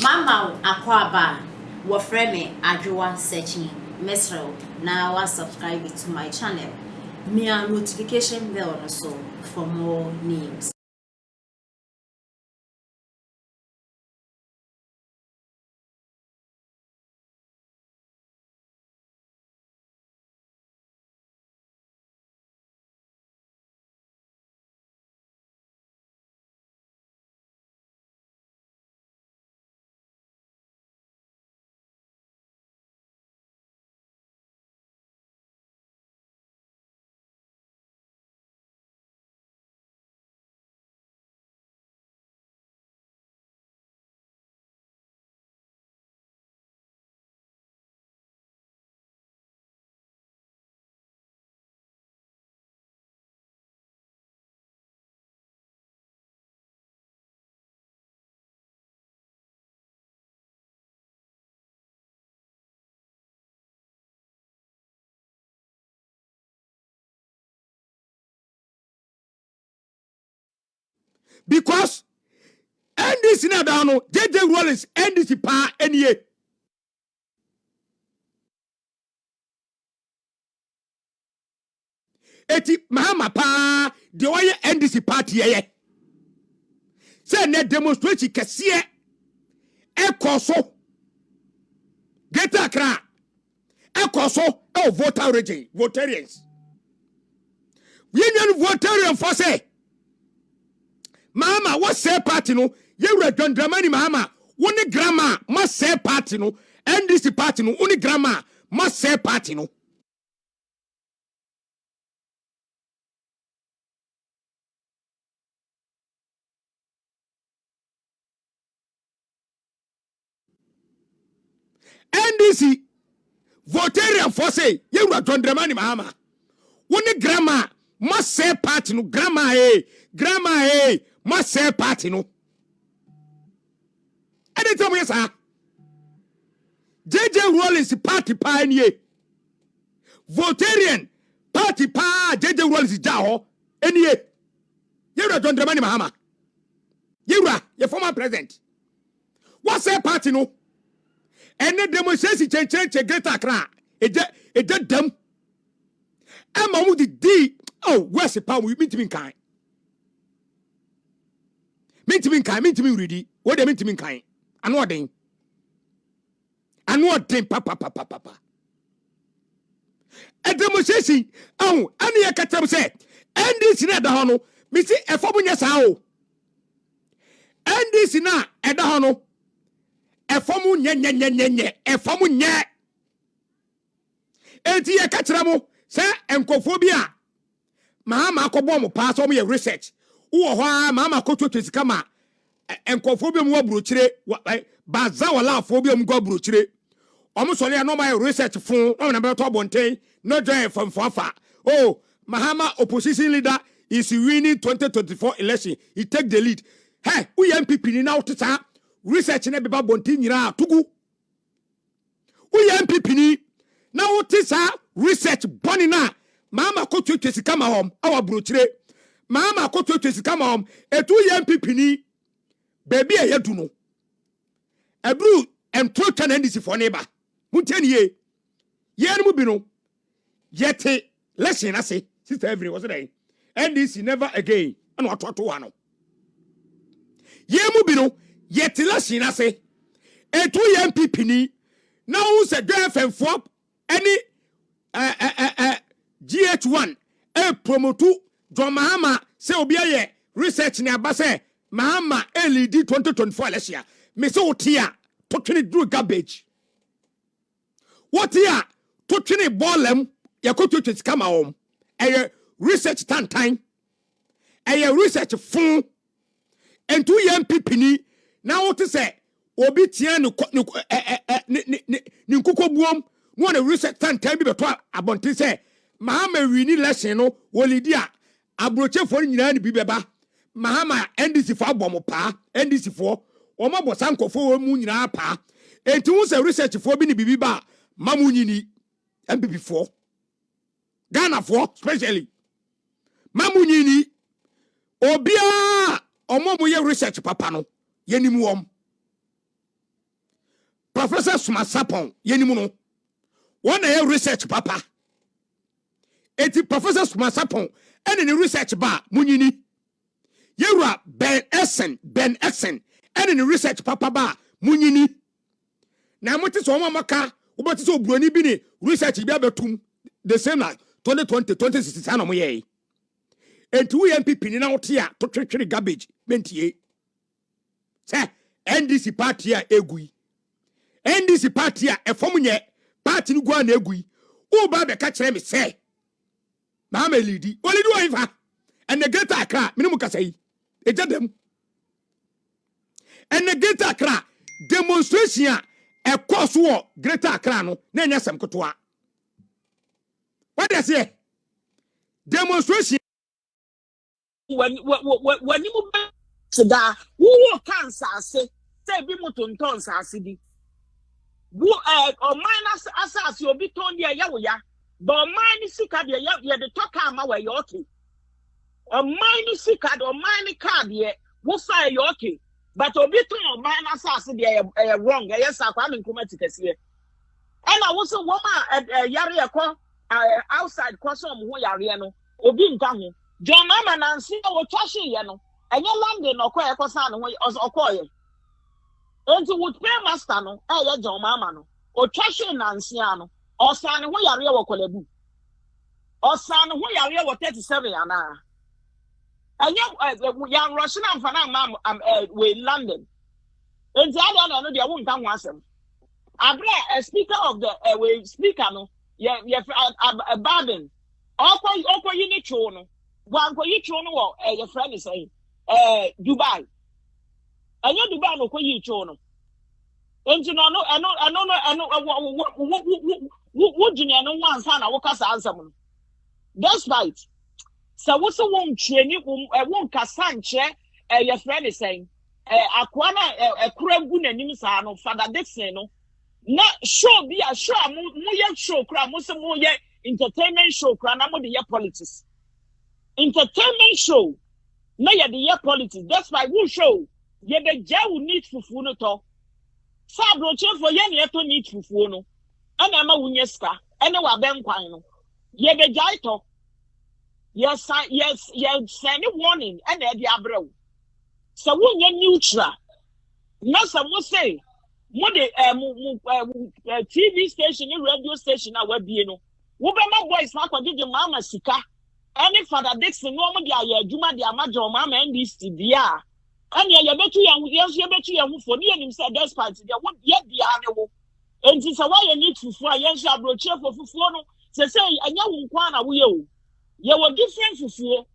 Mama akwaba wofre me adwoa searching mesrel na wa subscribe to my channel. Me a notification bell also for more news. Because NDC na down no JJ Wallace NDC pa NE. Eti Mahama pa de oye NDC party ye. Say na demonstration kese ekoso. Get Accra. Ekoso e voter region, votarians. Union votarian for say Mahama what say party no ye John Dramani Mahama one grandma must say party no NDC party no one grandma must say party no. NDC votarian for say ye John Dramani Mahama one grandma must say party no grandma must say party no. Anytime yes sir JJ Wallace party pioneer votarian party pa JJ Wallace jaho enie yewra John Dramani Mahama yewra your former president what say party no ene demonstration change Greater Accra eje dem ama mu di oh where's the power we meet me kan meet me ready what they meet me kan anu odin papa a demonstration oh ani ya katam say NDC na da ho no me si efom nya sa o NDC na e da ho no efom nye efom nye enti ya katram say enkofo bi a Mahama akobo mo pa so mo ye research wo ho a Mahama akoto sika ma enkofo bi mo abrochire baza wala afo bi mo go abrochire omo sole no my research fun no na be to bonten no join from fafa. Oh Mahama opposition leader is winning 2024 election, he take the lead. Hey we NPP ni na otita research na beba bonten nyira tugu we NPP ni na otisa research boni na Mahama kotu sika ma hom awa brochire Mahama kotu sika ma hom etu NPP ni baby e yadu no ebru entro chana ndisi for neighbor munteni ye no bi no yete lesson ase sister every was there NDC never again and what one ye mu bi no yete lesson ase etu NPP ni na who say FM4 any GH1 promote John Mahama say obi aye research ni abase Mahama LED 2024 election me say otia to twene do garbage what here to twene ballem yakoto to kama om research tantan research fun and 2 MPP ni na what say obi tie ni nkukọ buom no na research tantan bi beto abonte say Mahama wini lesson no wolidi a abrochefo nyina ni bi beba Mahama NDC for abomo pa NDC for omo bosankofo mu nyina pa enti hu say research for bi ni bibi ba mamu nyini MPP for Ghana for especially mamu nyini obia omo mo ye research papa no yenimu Professor Sumasapon, Yenimuno. One a research papa. Eti Professor Sumasapon, and in the research bar, Munini. Yera Ben Essen, and in the research papa bar, Munini. Now, what is one maka, what is so brony bini, research Babatum, the same like 2020, 2016, and 2 NPP in out here to treachery garbage, mentier. Say, NDC party a egui. NDC party a formunye, party no go an egui. Oh, Baba catch them say. Mama lady, what do you do? And the Greater Accra, Minimuka say, it's them. And the Greater Accra demonstration a course war, Greater Accra, no, Nanya Sam Kotoa. What does it? Demonstration. When you cigar, who cancer say Bimuton tons are city. Who or minus assas you'll be torn ya yawoya, but mine sick ya the talk where you're okay. Or mine sick or mine card ye, who say you're okay. But obiton or mine assas they wrong. Yes, I'm in Kumaticus here. And I was a woman at Yari outside Crossum who Yariano, Obin Tamu. John Mama Nancy or Tashi Yano, and your London or Quay Cosan or Coy. And to would pay Mastano, or John Mamano, or Tashi Nanciano, or San Huyaria or Colebu, or San Huyaria or 37 Yana. And young Russian and Fanam with London. And the other know they won't come once. A speaker of the speaker, no, a bargain. All you need to know. One for each one, your friend is saying, Dubai. And you Dubai, no, each one. And you know, I know, what you know, one son, I walk as answer. Despite, so what's the one training, won't Cassanche, your friend is saying, a crab and Nimisano, Father Dixon, not sure be a sure, more show, crab, most more entertainment show, crab, the politics. Entertainment show. No, ya the year politics. That's why we show. Ye the jaw need fufu no to. Sabro che for ye to need fufu no. Ana ma wunyeska. Ene wa ben kwan no. Ye the jai to. Yes, send warning. Ene the abro. So wunye neutral. Na some will say. Mo de TV station, radio station na we bi no. Wo be ma boys na kwa did mama sika. Any Father Dixon, no one dia Juma dia Majo Mama and this dia. And ya bet you for near himself despite there won't yet be animal. And it's a why you need to fly young shall brochure for Fufuano. Say, and you won't kwana will. You were different Fufu.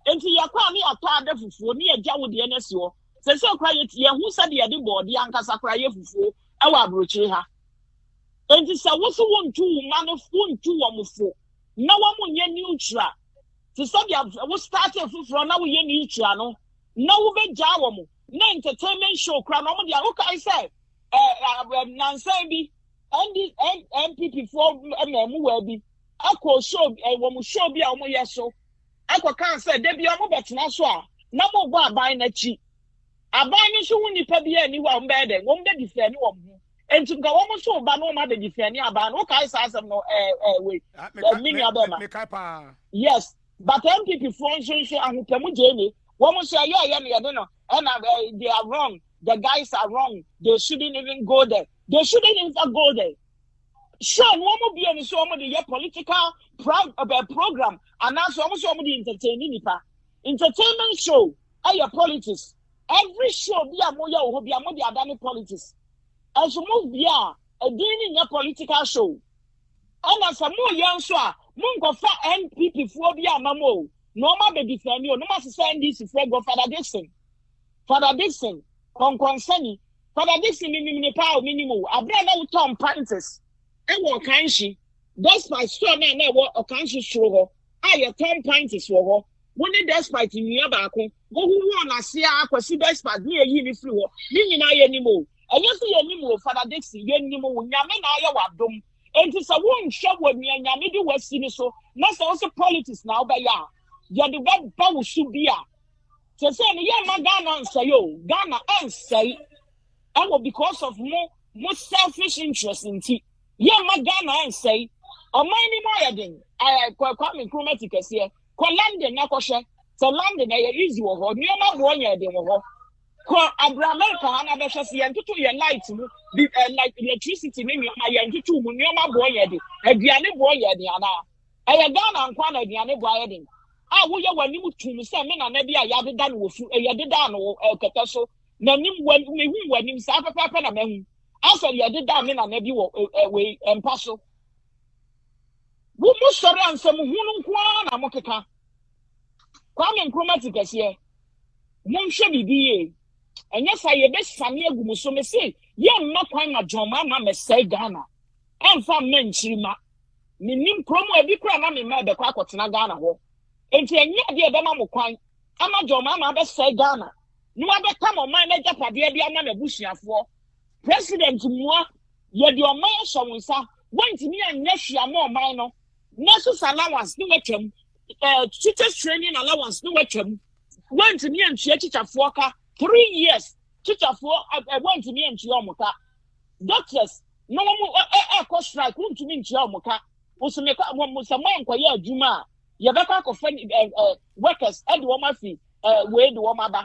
And to your kwani a part of Fufu near Jawu the NSO. Say so quiet here who said the other board, the Anka Sakra Fufu, our brochure. And it's a what's one two man of 1 2 1 No one will get neutral. To some we started from now we neutral no. No we jawamu. No entertainment show crown no dia okay I say Nancy NPP for mu we bi. Akọ show wo mu show bi a mo yeso. Akọ kan say de bi o mo betena so a na mo go aban na chi. Aban ni so woni pa bi ani wa mbe de. Wo mbe defend wo mu. Entu ga wo mo so ba no ma de defend aban. Okay say asem no we. Yes. But NPP function so and Jamie, woman say, yeah, no, and they are wrong. The guys are wrong. They shouldn't even go there. They shouldn't even go there. Sure, one will be on some of the political program, and now some of the entertainment show. Your politics. Every show be a moya or be a more than politics. As you move beyond a in your political show. And as a more young so. Mungo fa NPP for be a mamo. No ma be defend you. No ma send this for go Father Dixon. Father Dixon, concern. Father Dixon minimum power minimum. Abra na Tom Pantes. E wo kanshi. Despite so na wo kanshi show. Aye Tom Pantes wo. Woni despite nua ba ko. Go hu won ase akwasi despite na yi ni free wo. Ni nyina ye ni mo. Enye so ye ni mo Father Dixon ye ni mo. Nyame na aye wadom. And it's a one shop with me and Yamidi was seen so. That's also politics now, but yeah. You're the bad power should be. So say, yeah, my Ghana and say, yo, Ghana and say, and because of more mo selfish interest nti ye magana and say o many more yedin kwa me kromati kese ko London na ko hwe so London na easy wo ho nioma bo nya yedin wo ho ko America na be hwe se yentutu ye light mu like electricity me nioma yentutu mu nioma bo yedin aduane bo yedin ana Ghana nkwa na aduane bo yedin wo ye wani mu tum se me na na bia ya deda no wofu ye deda no kete so na nim wani me hu wani sa papa na mehu aso ye deda me na na bi wo we empa so wo mu sori ansem hunu nkwa na mokeka kwa me nkromati kese mo nhwe bibiye enye sa ye be sane agumu so me se ye mma kwan na John Mahama me sai Ghana emfa me nchirima me nim promo ebi kura na me ma be kwa akotena Ghana ho enti enye de be ma mo kwan ama John Mahama be sai Ghana no abe kam o man na japade bi ama na busuafo president muwa ye de o man so wonsa wantimi anya hwia ma o man no nurses allowance no wetwam teachers training allowance no wetwam wantimi antwe teacherfo ka 3 years teacherfo wantimi antwe omoka doctors no mo ko strike wantimi antwe omoka usome ka mo saman kwa ye adwuma ye beka ko workers e de wo ma fi we de wo ma ba